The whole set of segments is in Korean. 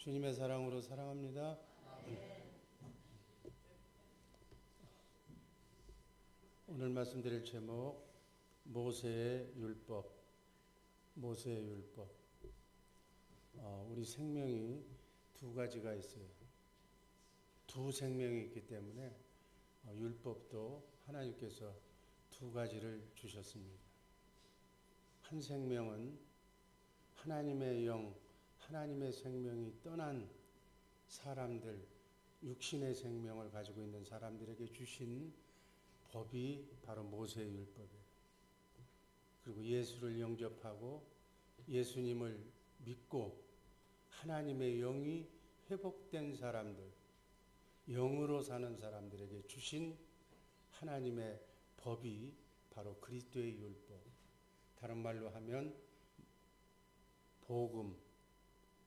주님의 사랑으로 사랑합니다. 오늘 말씀드릴 제목 모세의 율법. 모세의 율법. 우리 생명이 두 가지가 있어요. 두 생명이 있기 때문에 율법도 하나님께서 두 가지를 주셨습니다. 한 생명은 하나님의 영, 하나님의 생명이 떠난 사람들, 육신의 생명을 가지고 있는 사람들에게 주신 법이 바로 모세의 율법이에요. 그리고 예수를 영접하고 예수님을 믿고 하나님의 영이 회복된 사람들, 영으로 사는 사람들에게 주신 하나님의 법이 바로 그리스도의 율법. 다른 말로 하면 복음,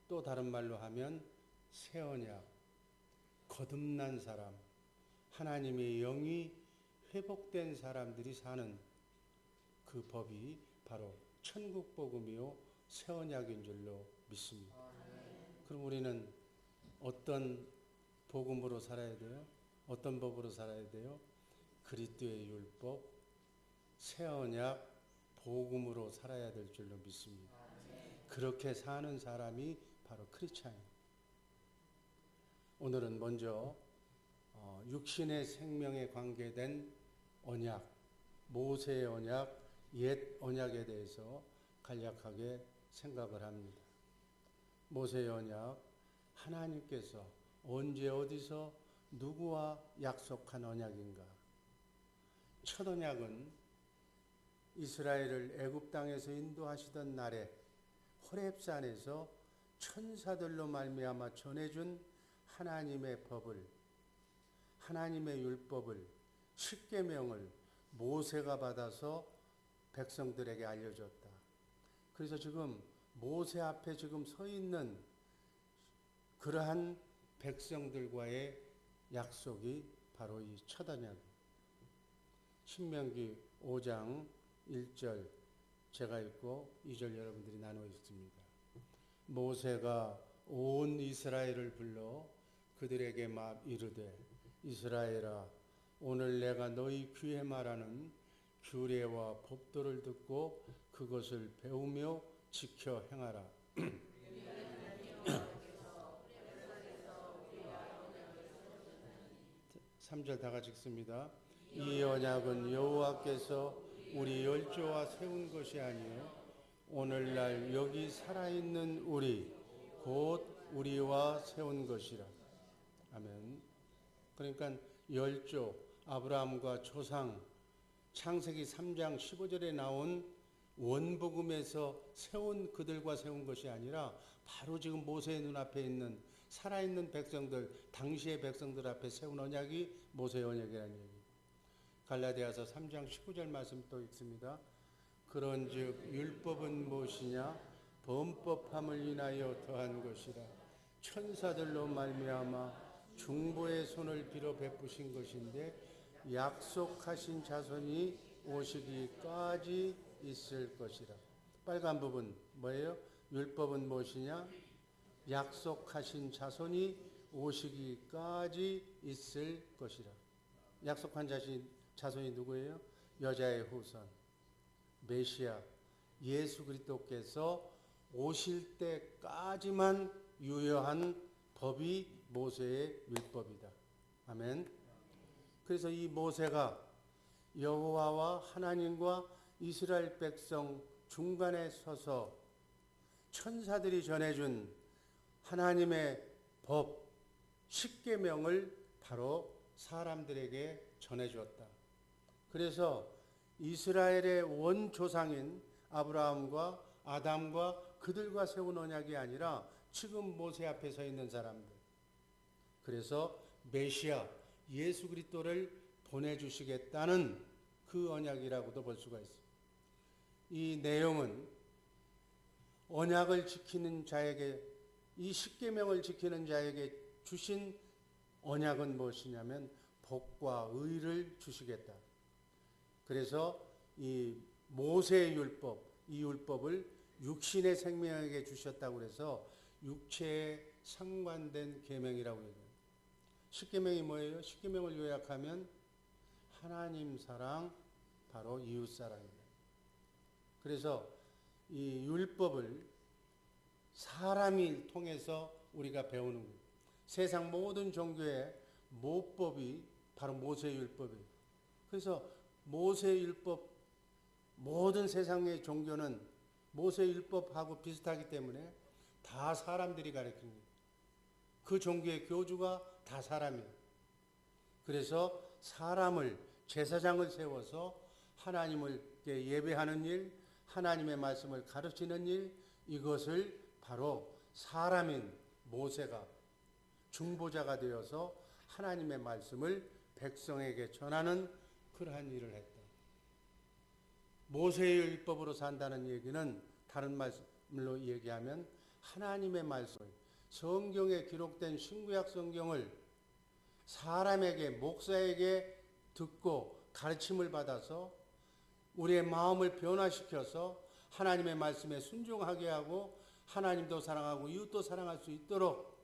또 다른 말로 하면 새 언약, 거듭난 사람, 하나님의 영이 회복된 사람들이 사는 그 법이 바로 천국 복음이요 새 언약인 줄로 믿습니다. 그럼 우리는 어떤 복음으로 살아야 돼요? 어떤 법으로 살아야 돼요? 그리스도의 율법, 새 언약, 복음으로 살아야 될 줄로 믿습니다. 그렇게 사는 사람이 바로 크리스찬이에요. 오늘은 먼저 육신의 생명에 관계된 언약, 모세의 언약, 옛 언약에 대해서 간략하게 생각을 합니다. 모세의 언약, 하나님께서 언제 어디서 누구와 약속한 언약인가? 첫 언약은 이스라엘을 애굽 땅에서 인도하시던 날에 호렙산에서 천사들로 말미암아 전해준 하나님의 법을, 하나님의 율법을, 십계명을 모세가 받아서 백성들에게 알려줬다. 그래서 지금 모세 앞에 지금 서 있는 그러한 백성들과의 약속이 바로 이 첫 언약입니다. 신명기 5장 1절 제가 읽고 2절 여러분들이 나누어 있습니다. 모세가 온 이스라엘을 불러 그들에게 이르되 이스라엘아 오늘 내가 너희 귀에 말하는 규례와 법도를 듣고 그것을 배우며 지켜 행하라. 3절 다 같이 읽습니다. 이 언약은 여호와께서 우리 열조와 세운 것이 아니요 오늘날 여기 살아있는 우리 곧 우리와 세운 것이라. 아멘. 그러니까 열조, 아브라함과 조상, 창세기 3장 15절에 나온 원복음에서 세운 그들과 세운 것이 아니라 바로 지금 모세의 눈앞에 있는 살아있는 백성들, 당시의 백성들 앞에 세운 언약이 모세의 언약이라는 얘기입니다. 갈라디아서 3장 19절 말씀 또 있습니다. 그런즉 율법은 무엇이냐? 범법함을 인하여 더한 것이라. 천사들로 말미암아 중보의 손을 빌어 베푸신 것인데 약속하신 자손이 오시기까지 있을 것이라. 빨간 부분 뭐예요? 율법은 무엇이냐? 약속하신 자손이 오시기까지 있을 것이라. 약속한 자손이 누구예요? 여자의 후손, 메시아, 예수 그리스도께서 오실 때까지만 유효한 법이 모세의 율법이다. 아멘. 그래서 이 모세가 여호와와 하나님과 이스라엘 백성 중간에 서서 천사들이 전해준 하나님의 법, 십계명을 바로 사람들에게 전해주었다. 그래서 이스라엘의 원조상인 아브라함과 아담과 그들과 세운 언약이 아니라 지금 모세 앞에 서 있는 사람들. 그래서 메시아, 예수 그리스도를 보내주시겠다는 그 언약이라고도 볼 수가 있습니다. 이 내용은 언약을 지키는 자에게, 이 십계명을 지키는 자에게 주신 언약은 무엇이냐면 복과 의를 주시겠다. 그래서 이 모세의 율법, 이 율법을 육신의 생명에게 주셨다고 해서 육체의 상관된 계명이라고 해요. 십계명이 뭐예요? 십계명을 요약하면 하나님 사랑, 바로 이웃 사랑입니다. 그래서 이 율법을 사람을 통해서 우리가 배우는 거예요. 세상 모든 종교의 모법이 바로 모세율법이에요. 그래서 모세율법, 모든 세상의 종교는 모세율법하고 비슷하기 때문에 다 사람들이 가르치는 거예요. 그 종교의 교주가 다 사람이에요. 그래서 사람을, 제사장을 세워서 하나님을 예배하는 일, 하나님의 말씀을 가르치는 일, 이것을 바로 사람인 모세가 중보자가 되어서 하나님의 말씀을 백성에게 전하는 그러한 일을 했다. 모세의 율법으로 산다는 얘기는 다른 말씀으로 얘기하면 하나님의 말씀, 성경에 기록된 신구약 성경을 사람에게, 목사에게 듣고 가르침을 받아서 우리의 마음을 변화시켜서 하나님의 말씀에 순종하게 하고 하나님도 사랑하고 이웃도 사랑할 수 있도록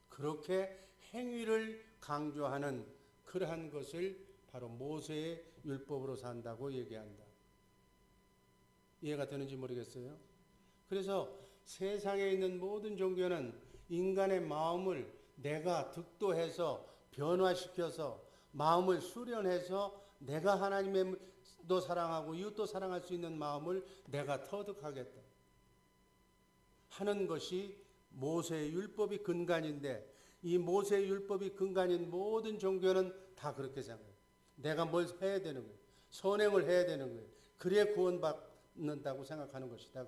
그렇게 행위를 강조하는 그러한 것을 바로 모세의 율법으로 산다고 얘기한다. 이해가 되는지 모르겠어요. 그래서 세상에 있는 모든 종교는 인간의 마음을 내가 득도해서 변화시켜서 마음을 수련해서 내가 하나님도 사랑하고 이웃도 사랑할 수 있는 마음을 내가 터득하겠다 하는 것이 모세의 율법이 근간인데, 이 모세의 율법이 근간인 모든 종교는 다 그렇게 생각해요. 내가 뭘 해야 되는 거예요. 선행을 해야 되는 거예요. 그래야 구원받는다고 생각하는 것이다.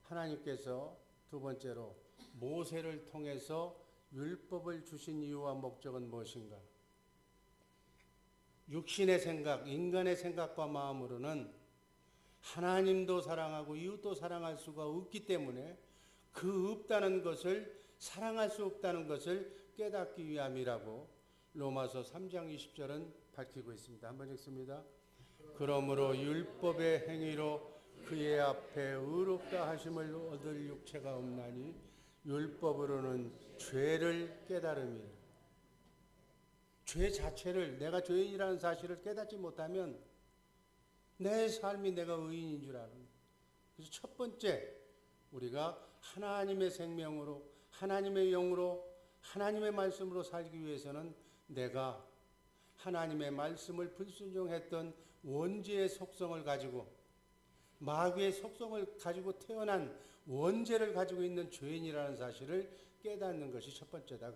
하나님께서 두 번째로 모세를 통해서 율법을 주신 이유와 목적은 무엇인가? 육신의 생각, 인간의 생각과 마음으로는 하나님도 사랑하고 이웃도 사랑할 수가 없기 때문에 그 없다는 것을, 사랑할 수 없다는 것을 깨닫기 위함이라고 로마서 3장 20절은 밝히고 있습니다. 한번 읽습니다. 그러므로 율법의 행위로 그의 앞에 의롭다 하심을 얻을 육체가 없나니 율법으로는 죄를 깨달음이라. 죄 자체를, 내가 죄인이라는 사실을 깨닫지 못하면 내 삶이 내가 의인인 줄 아는. 그래서 첫 번째, 우리가 하나님의 생명으로, 하나님의 영으로, 하나님의 말씀으로 살기 위해서는 내가 하나님의 말씀을 불순종했던 원죄의 속성을 가지고, 마귀의 속성을 가지고 태어난 원죄를 가지고 있는 죄인이라는 사실을 깨닫는 것이 첫 번째다.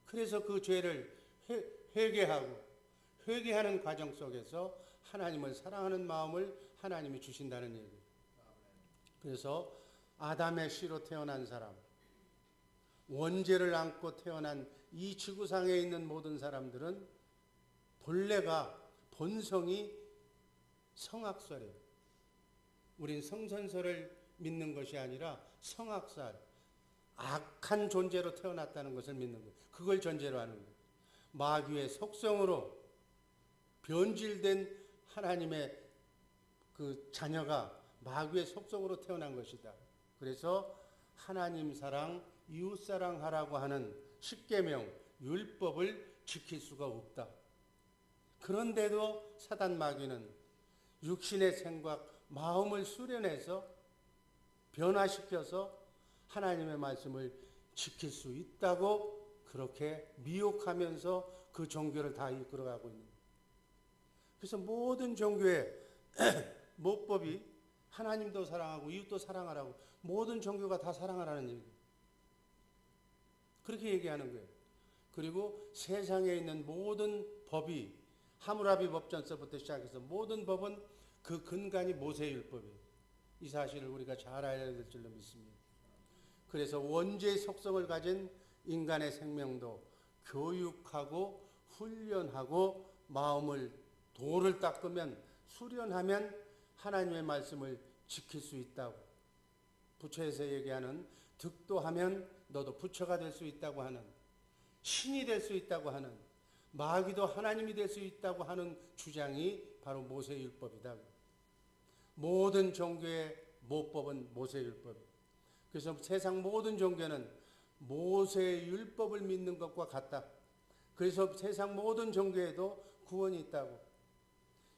그래서 그 죄를 회개하는 과정 속에서 하나님을 사랑하는 마음을 하나님이 주신다는 얘기예요. 그래서 아담의 씨로 태어난 사람, 원죄를 안고 태어난 이 지구상에 있는 모든 사람들은 본성이 성악설이에요. 우린 성선설을 믿는 것이 아니라 성악설, 악한 존재로 태어났다는 것을 믿는 거예요. 그걸 전제로 하는 거예요. 마귀의 속성으로 변질된 하나님의 그 자녀가 마귀의 속성으로 태어난 것이다. 그래서 하나님 사랑, 이웃 사랑하라고 하는 십계명, 율법을 지킬 수가 없다. 그런데도 사단 마귀는 육신의 생각, 마음을 수련해서 변화시켜서 하나님의 말씀을 지킬 수 있다고 그렇게 미혹하면서 그 종교를 다 이끌어가고 있는 거예요. 그래서 모든 종교의 모법이 하나님도 사랑하고 이웃도 사랑하라고, 모든 종교가 다 사랑하라는 얘기예요. 그렇게 얘기하는 거예요. 그리고 세상에 있는 모든 법이, 하무라비 법전서부터 시작해서 모든 법은 그 근간이 모세율법이에요. 이 사실을 우리가 잘 알아야 될 줄로 믿습니다. 그래서 원죄의 속성을 가진 인간의 생명도 교육하고 훈련하고 마음을, 돌을 닦으면, 수련하면 하나님의 말씀을 지킬 수 있다고. 부처에서 얘기하는 득도하면 너도 부처가 될 수 있다고 하는, 신이 될 수 있다고 하는, 마귀도 하나님이 될 수 있다고 하는 주장이 바로 모세율법이다. 모든 종교의 모법은 모세율법. 그래서 세상 모든 종교는 모세의 율법을 믿는 것과 같다. 그래서 세상 모든 종교에도 구원이 있다고.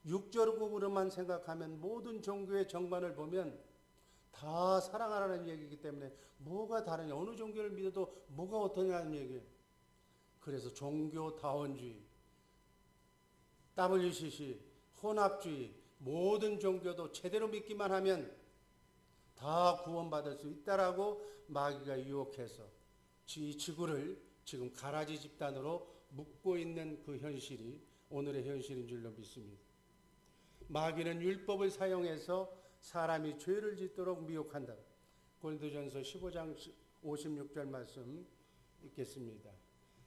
육적으로만 생각하면 모든 종교의 정반을 보면 다 사랑하라는 얘기이기 때문에 뭐가 다르냐, 어느 종교를 믿어도 뭐가 어떠냐는 얘기예요. 그래서 종교다원주의, WCC, 혼합주의, 모든 종교도 제대로 믿기만 하면 다 구원받을 수 있다라고 마귀가 유혹해서 이 지구를 지금 가라지 집단으로 묶고 있는 그 현실이 오늘의 현실인 줄로 믿습니다. 마귀는 율법을 사용해서 사람이 죄를 짓도록 미혹한다. 고린도전서 15장 56절 말씀 읽겠습니다.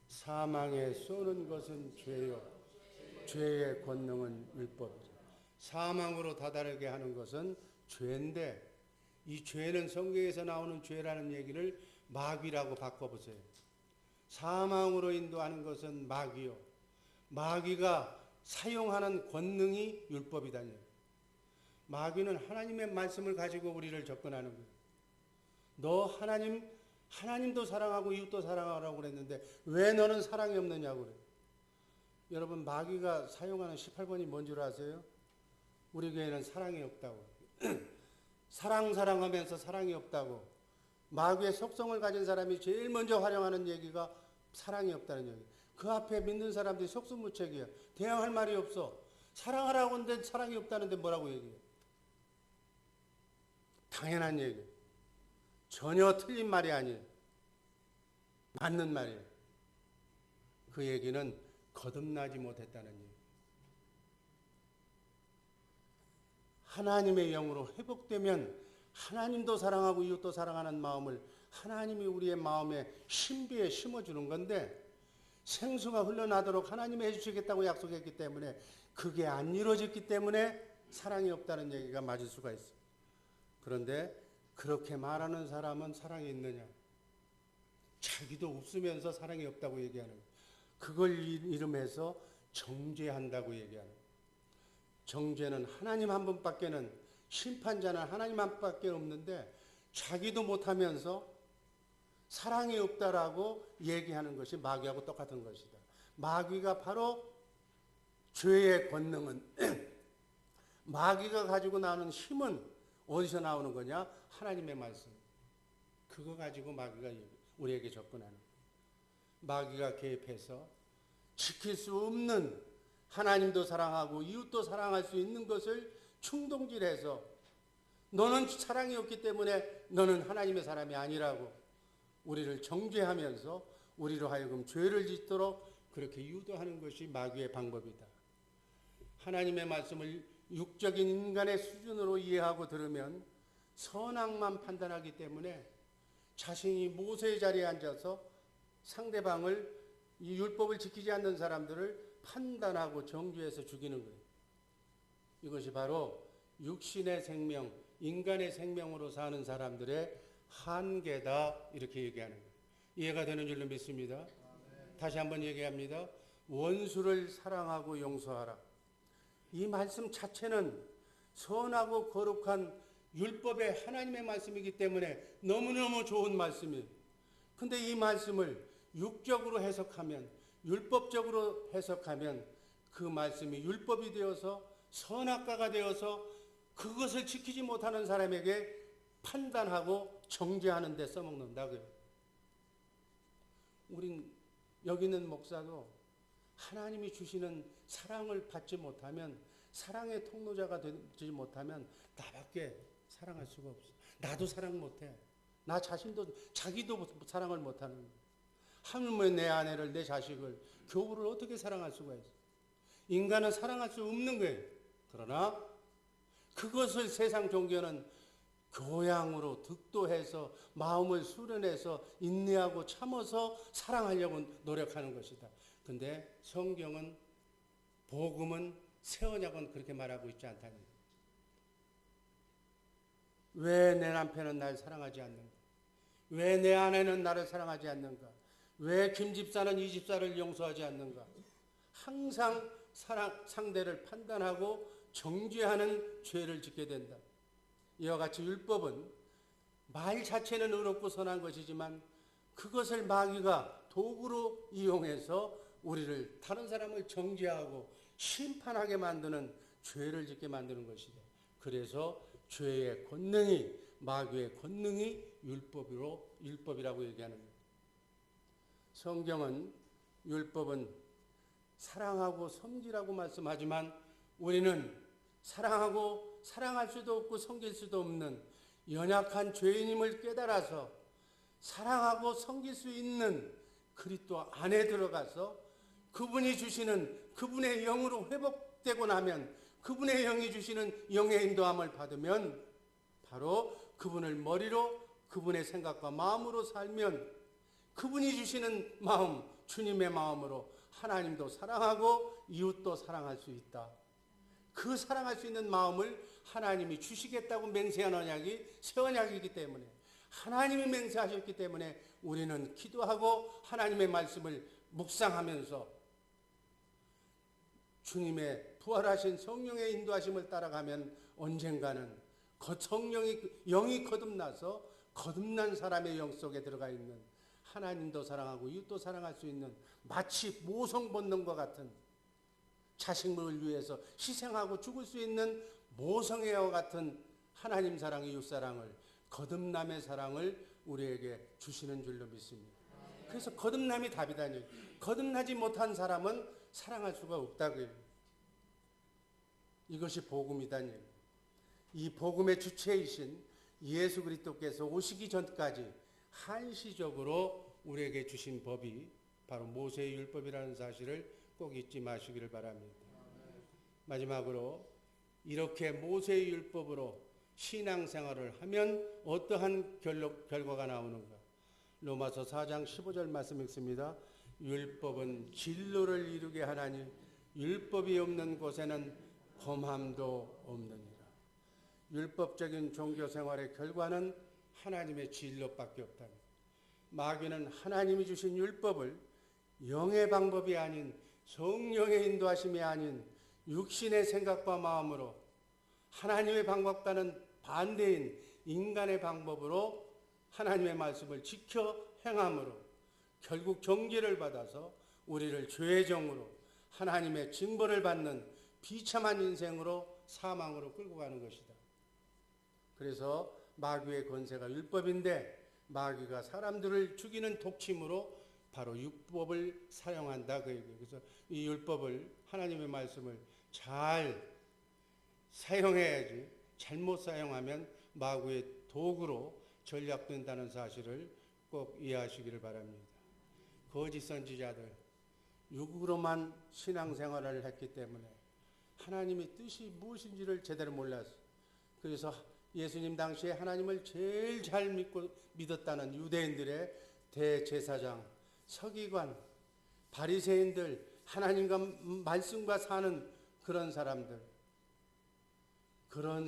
사망에 쏘는 것은 죄요, 죄의 권능은 율법이다. 사망으로 다다르게 하는 것은 죄인데, 이 죄는 성경에서 나오는 죄라는 얘기를 마귀라고 바꿔보세요. 사망으로 인도하는 것은 마귀요, 마귀가 사용하는 권능이 율법이다니. 마귀는 하나님의 말씀을 가지고 우리를 접근하는 거예요. 너 하나님도 사랑하고 이웃도 사랑하라고 그랬는데 왜 너는 사랑이 없느냐고 그래요. 여러분, 마귀가 사용하는 18번이 뭔 줄 아세요? 우리 교회는 사랑이 없다고. 사랑하면서 사랑이 없다고. 마귀의 속성을 가진 사람이 제일 먼저 활용하는 얘기가 사랑이 없다는 얘기. 그 앞에 믿는 사람들이 속수무책이야. 대항할 말이 없어. 사랑하라고 하는데 사랑이 없다는데 뭐라고 얘기해. 당연한 얘기예요. 전혀 틀린 말이 아니에요. 맞는 말이에요. 그 얘기는 거듭나지 못했다는 얘기예요. 하나님의 영으로 회복되면 하나님도 사랑하고 이웃도 사랑하는 마음을 하나님이 우리의 마음에 신비에 심어주는 건데, 생수가 흘러나도록 하나님이 해주시겠다고 약속했기 때문에 그게 안 이루어졌기 때문에 사랑이 없다는 얘기가 맞을 수가 있어요. 그런데 그렇게 말하는 사람은 사랑이 있느냐? 자기도 웃으면서 사랑이 없다고 얘기하는 거예요. 그걸 이름해서 정죄한다고 얘기하는 거예요. 정죄는 하나님 한 분밖에는, 심판자는 하나님 한 분밖에 없는데 자기도 못하면서 사랑이 없다라고 얘기하는 것이 마귀하고 똑같은 것이다. 마귀가 바로 죄의 권능은 마귀가 가지고 나오는 힘은 어디서 나오는 거냐? 하나님의 말씀. 그거 가지고 마귀가 우리에게 접근하는 거예요. 마귀가 개입해서 지킬 수 없는 하나님도 사랑하고 이웃도 사랑할 수 있는 것을 충동질해서 너는 사랑이 없기 때문에 너는 하나님의 사람이 아니라고 우리를 정죄하면서 우리로 하여금 죄를 짓도록 그렇게 유도하는 것이 마귀의 방법이다. 하나님의 말씀을 육적인 인간의 수준으로 이해하고 들으면 선악만 판단하기 때문에 자신이 모세의 자리에 앉아서 상대방을, 이 율법을 지키지 않는 사람들을 판단하고 정죄해서 죽이는 거예요. 이것이 바로 육신의 생명, 인간의 생명으로 사는 사람들의 한계다, 이렇게 얘기하는 거예요. 이해가 되는 줄로 믿습니다. 다시 한번 얘기합니다. 원수를 사랑하고 용서하라. 이 말씀 자체는 선하고 거룩한 율법의 하나님의 말씀이기 때문에 너무너무 좋은 말씀이에요. 근데 이 말씀을 육적으로 해석하면, 율법적으로 해석하면 그 말씀이 율법이 되어서 선악과가 되어서 그것을 지키지 못하는 사람에게 판단하고 정죄하는 데 써먹는다고요. 우린 여기 있는 목사도 하나님이 주시는 사랑을 받지 못하면, 사랑의 통로자가 되지 못하면 나밖에 사랑할 수가 없어. 나도 사랑 못해. 나 자신도, 자기도 사랑을 못하는 거예요. 하물며 내 아내를, 내 자식을, 교부를 어떻게 사랑할 수가 있어? 인간은 사랑할 수 없는 거예요. 그러나 그것을 세상 종교는 교양으로 득도해서 마음을 수련해서 인내하고 참아서 사랑하려고 노력하는 것이다. 근데 성경은, 복음은, 새 언약은 그렇게 말하고 있지 않다니. 왜 내 남편은 날 사랑하지 않는가? 왜 내 아내는 나를 사랑하지 않는가? 왜 김 집사는 이 집사를 용서하지 않는가? 항상 상대를 판단하고 정죄하는 죄를 짓게 된다. 이와 같이 율법은 말 자체는 의롭고 선한 것이지만 그것을 마귀가 도구로 이용해서 우리를 다른 사람을 정죄하고 심판하게 만드는 죄를 짓게 만드는 것이다. 그래서 죄의 권능이 마귀의 권능이 율법이라고 얘기하는 거예요. 성경은 율법은 사랑하고 섬기라고 말씀하지만 우리는 사랑하고 사랑할 수도 없고 섬길 수도 없는 연약한 죄인임을 깨달아서 사랑하고 섬길 수 있는 그리스도 안에 들어가서 그분이 주시는 그분의 영으로 회복되고 나면 그분의 영이 주시는 영의 인도함을 받으면 바로 그분을 머리로 그분의 생각과 마음으로 살면 그분이 주시는 마음, 주님의 마음으로 하나님도 사랑하고 이웃도 사랑할 수 있다. 그 사랑할 수 있는 마음을 하나님이 주시겠다고 맹세한 언약이 새 언약이기 때문에 하나님이 맹세하셨기 때문에 우리는 기도하고 하나님의 말씀을 묵상하면서 주님의 부활하신 성령의 인도하심을 따라가면 언젠가는 성령이 영이 거듭나서 거듭난 사람의 영 속에 들어가 있는 하나님도 사랑하고 이웃도 사랑할 수 있는 마치 모성 본능과 같은 자식물을 위해서 희생하고 죽을 수 있는 모성애와 같은 하나님 사랑, 이웃 사랑을 거듭남의 사랑을 우리에게 주시는 줄로 믿습니다. 그래서 거듭남이 답이다니. 거듭나지 못한 사람은 사랑할 수가 없다고요. 이것이 복음이다니. 이 복음의 주체이신 예수 그리스도께서 오시기 전까지 한시적으로 우리에게 주신 법이 바로 모세의 율법이라는 사실을 꼭 잊지 마시기를 바랍니다. 마지막으로 이렇게 모세의 율법으로 신앙생활을 하면 어떠한 결과가 나오는가? 로마서 4장 15절 말씀 읽습니다. 율법은 진로를 이루게 하나니 율법이 없는 곳에는 범함도 없느니라. 율법적인 종교생활의 결과는 하나님의 진로밖에 없다. 마귀는 하나님이 주신 율법을 영의 방법이 아닌 성령의 인도하심이 아닌 육신의 생각과 마음으로 하나님의 방법과는 반대인 인간의 방법으로 하나님의 말씀을 지켜 행함으로 결국 정죄를 받아서 우리를 죄의 정으로 하나님의 징벌을 받는 비참한 인생으로 사망으로 끌고 가는 것이다. 그래서 마귀의 권세가 율법인데 마귀가 사람들을 죽이는 독침으로 바로 율법을 사용한다 그 얘기예요. 그래서 이 율법을 하나님의 말씀을 잘 사용해야지 잘못 사용하면 마귀의 도구로 전략된다는 사실을 꼭 이해하시기를 바랍니다. 거짓 선지자들 육으로만 신앙생활을 했기 때문에 하나님의 뜻이 무엇인지를 제대로 몰랐어요. 그래서 예수님 당시에 하나님을 제일 잘 믿었다는 유대인들의 대제사장, 서기관, 바리새인들, 하나님과 말씀과 사는 그런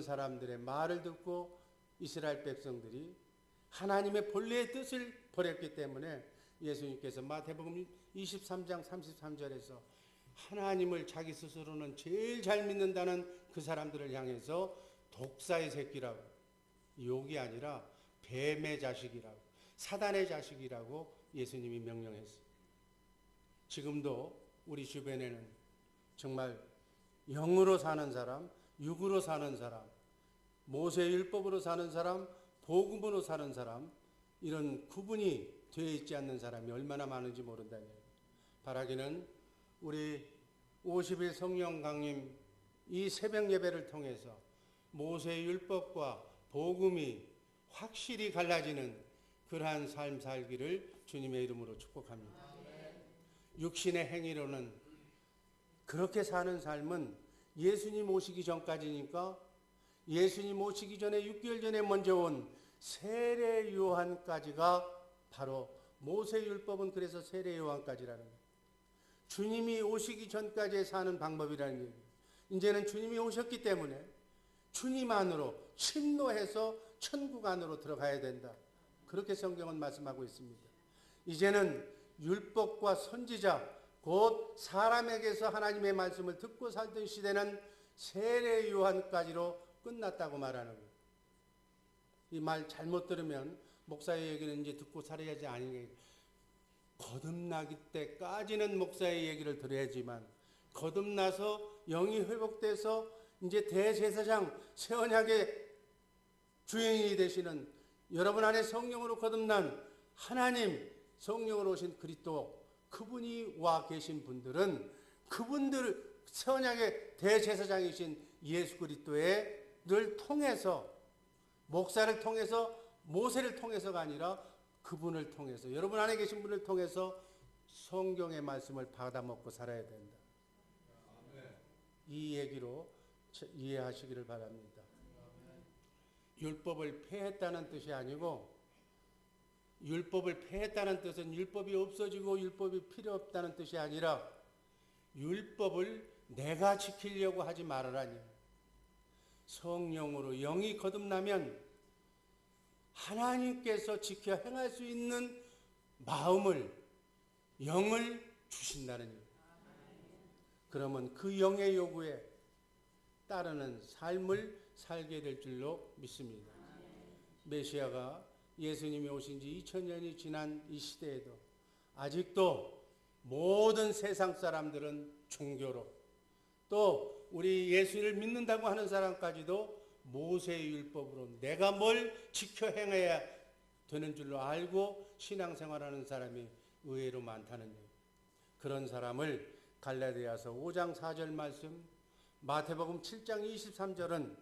사람들의 말을 듣고 이스라엘 백성들이 하나님의 본래의 뜻을 버렸기 때문에 예수님께서 마태복음 23장 33절에서 하나님을 자기 스스로는 제일 잘 믿는다는 그 사람들을 향해서 독사의 새끼라고, 욕이 아니라 뱀의 자식이라고, 사단의 자식이라고 예수님이 명령했어요. 지금도 우리 주변에는 정말 영으로 사는 사람, 육으로 사는 사람, 모세의 율법으로 사는 사람, 복음으로 사는 사람, 이런 구분이 되어 있지 않는 사람이 얼마나 많은지 모른다는 거예요. 바라기는 우리 50일 성령 강림 이 새벽 예배를 통해서 모세의 율법과 복음이 확실히 갈라지는 그러한 삶 살기를 주님의 이름으로 축복합니다. 육신의 행위로는 그렇게 사는 삶은 예수님 오시기 전까지니까 예수님 오시기 전에 6개월 전에 먼저 온 세례 요한까지가 바로 모세의 율법은 그래서 세례 요한까지라는 거예요. 주님이 오시기 전까지 사는 방법이라는 얘기예요. 이제는 주님이 오셨기 때문에 주님 안으로 침노해서 천국 안으로 들어가야 된다. 그렇게 성경은 말씀하고 있습니다. 이제는 율법과 선지자 곧 사람에게서 하나님의 말씀을 듣고 살던 시대는 세례 요한까지로 끝났다고 말하는 거예요. 이 말 잘못 들으면 목사의 얘기는 이제 듣고 살아야지 아니게 거듭나기 때까지는 목사의 얘기를 들어야지만 거듭나서 영이 회복돼서 이제 대제사장 새 언약의 주인이 되시는 여러분 안에 성령으로 거듭난 하나님 성령으로 오신 그리스도 그분이 와 계신 분들은 그분들 새 언약의 대제사장이신 예수 그리스도를 통해서 목사를 통해서 모세를 통해서가 아니라 그분을 통해서 여러분 안에 계신 분을 통해서 성경의 말씀을 받아먹고 살아야 된다. 이 얘기로 이해하시기를 바랍니다. 율법을 폐했다는 뜻이 아니고 율법을 폐했다는 뜻은 율법이 없어지고 율법이 필요 없다는 뜻이 아니라 율법을 내가 지키려고 하지 말으라니. 성령으로 영이 거듭나면 하나님께서 지켜 행할 수 있는 마음을 영을 주신다는 일. 그러면 그 영의 요구에 따르는 삶을 살게 될 줄로 믿습니다. 메시아가 예수님이 오신 지 2000년이 지난 이 시대에도 아직도 모든 세상 사람들은 종교로 또 우리 예수를 믿는다고 하는 사람까지도 모세의 율법으로 내가 뭘 지켜 행해야 되는 줄로 알고 신앙생활하는 사람이 의외로 많다는 일. 그런 사람을 갈라디아서 5장 4절 말씀, 마태복음 7장 23절은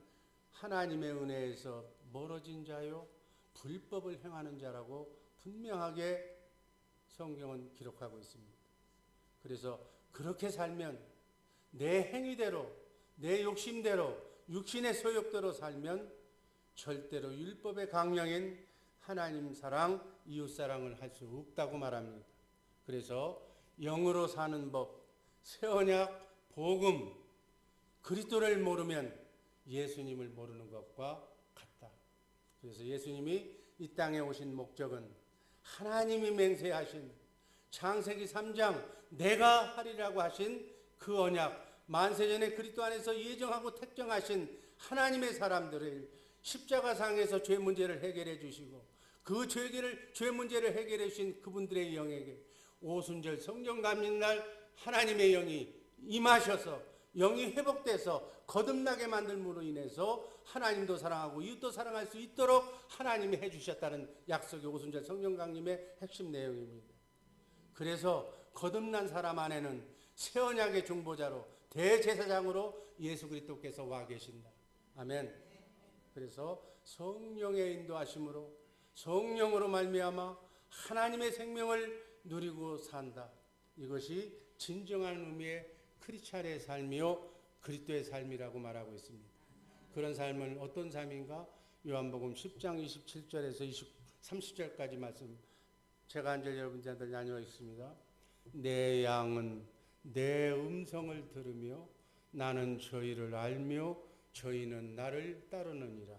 하나님의 은혜에서 멀어진 자요 불법을 행하는 자라고 분명하게 성경은 기록하고 있습니다. 그래서 그렇게 살면 내 행위대로 내 욕심대로 육신의 소욕대로 살면 절대로 율법의 강령인 하나님 사랑, 이웃 사랑을 할 수 없다고 말합니다. 그래서 영으로 사는 법, 새 언약, 복음, 그리스도를 모르면 예수님을 모르는 것과 같다. 그래서 예수님이 이 땅에 오신 목적은 하나님이 맹세하신 창세기 3장 내가 하리라고 하신 그 언약, 만세전에 그리스도 안에서 예정하고 택정하신 하나님의 사람들을 십자가상에서 죄 문제를 해결해 주시고 그 죄 문제를 해결해 주신 그분들의 영에게 오순절 성령 감립날 하나님의 영이 임하셔서 영이 회복돼서 거듭나게 만들므로 인해서 하나님도 사랑하고 이웃도 사랑할 수 있도록 하나님이 해주셨다는 약속이 오순절 성령 강림의 핵심 내용입니다. 그래서 거듭난 사람 안에는 새 언약의 중보자로 대제사장으로 예수 그리스도께서 와 계신다. 아멘. 그래서 성령의 인도하심으로 성령으로 말미암아 하나님의 생명을 누리고 산다. 이것이 진정한 의미의 크리스찬의 삶이요 그리스도의 삶이라고 말하고 있습니다. 그런 삶은 어떤 삶인가? 요한복음 10장 27절에서 30절까지 말씀 제가 한 절 여러분들한테 나누어 있습니다. 내 양은 내 음성을 들으며 나는 저희를 알며 저희는 나를 따르느니라.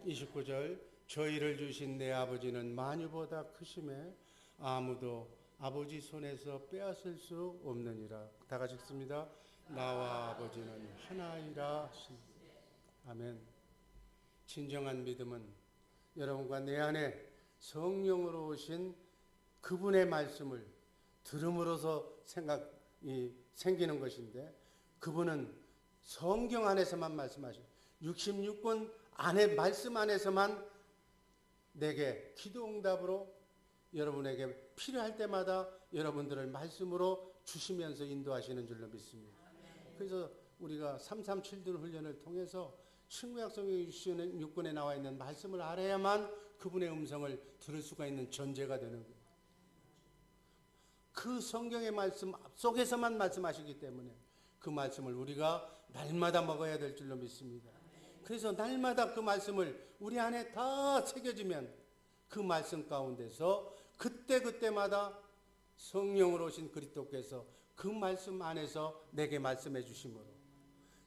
29절 저희를 주신 내 아버지는 만유보다 크심에 아무도 아버지 손에서 빼앗을 수 없느니라. 다 같이 읽습니다. 나와 아버지는 하나이라. 아멘. 진정한 믿음은 여러분과 내 안에 성령으로 오신 그분의 말씀을 들음으로써 생각이 생기는 것인데 그분은 성경 안에서만 말씀하시고 66권 안에 말씀 안에서만 내게 기도 응답으로 여러분에게 필요할 때마다 여러분들을 말씀으로 주시면서 인도하시는 줄로 믿습니다. 그래서 우리가 337들 훈련을 통해서 신구약성경 66권에 나와 있는 말씀을 알아야만 그분의 음성을 들을 수가 있는 전제가 되는 거예요. 그 성경의 말씀 속에서만 말씀하시기 때문에 그 말씀을 우리가 날마다 먹어야 될 줄로 믿습니다. 그래서 날마다 그 말씀을 우리 안에 다 새겨지면 그 말씀 가운데서 그때그때마다 성령으로 오신 그리스도께서 그 말씀 안에서 내게 말씀해 주심으로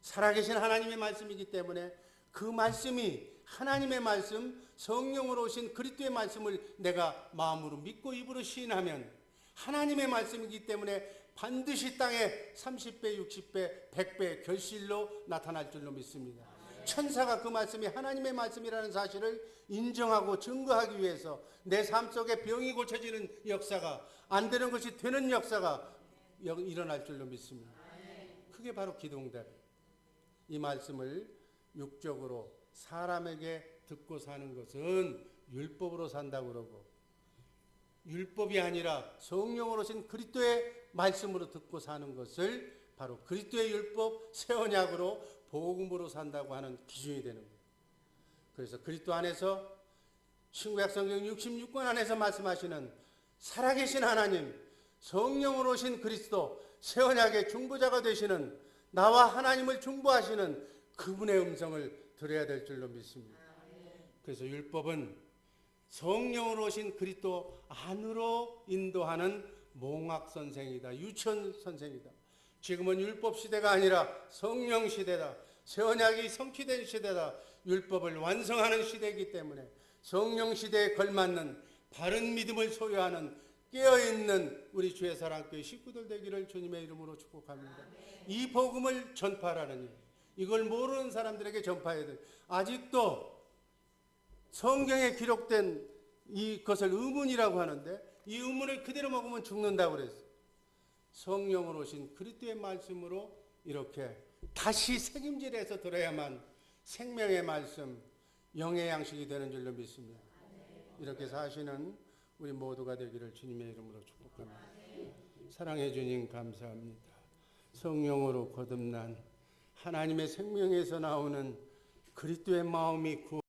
살아계신 하나님의 말씀이기 때문에 그 말씀이 하나님의 말씀, 성령으로 오신 그리스도의 말씀을 내가 마음으로 믿고 입으로 시인하면 하나님의 말씀이기 때문에 반드시 땅에 30배, 60배, 100배 결실로 나타날 줄로 믿습니다. 천사가 그 말씀이 하나님의 말씀이라는 사실을 인정하고 증거하기 위해서 내 삶 속에 병이 고쳐지는 역사가, 안 되는 것이 되는 역사가 일어날 줄로 믿습니다. 그게 바로 기도응답이에요. 이 말씀을 육적으로 사람에게 듣고 사는 것은 율법으로 산다고 그러고, 율법이 아니라 성령으로 오신 그리스도의 말씀으로 듣고 사는 것을 바로 그리스도의 율법, 새 언약으로 복음으로 산다고 하는 기준이 되는 거예요. 그래서 그리스도 안에서 신구약 성경 66권 안에서 말씀하시는 살아계신 하나님, 성령으로 오신 그리스도, 새 언약의 중보자가 되시는, 나와 하나님을 중보하시는 그분의 음성을 들어야 될 줄로 믿습니다. 그래서 율법은 성령으로 오신 그리스도 안으로 인도하는 몽학선생이다. 유치원선생이다. 지금은 율법 시대가 아니라 성령 시대다. 새 언약이 성취된 시대다. 율법을 완성하는 시대이기 때문에 성령 시대에 걸맞는 바른 믿음을 소유하는 깨어있는 우리 주의 사랑교회 식구들 되기를 주님의 이름으로 축복합니다. 이 복음을 전파하라는 일, 이걸 모르는 사람들에게 전파해야 돼. 아직도 성경에 기록된 이것을 의문이라고 하는데, 이 의문을 그대로 먹으면 죽는다고 그랬어요. 성령으로 오신 그리스도의 말씀으로 이렇게 다시 새김질해서 들어야만 생명의 말씀, 영의 양식이 되는 줄로 믿습니다. 이렇게 사시는 우리 모두가 되기를 주님의 이름으로 축복합니다. 사랑해 주님 감사합니다. 성령으로 거듭난 하나님의 생명에서 나오는 그리스도의 마음이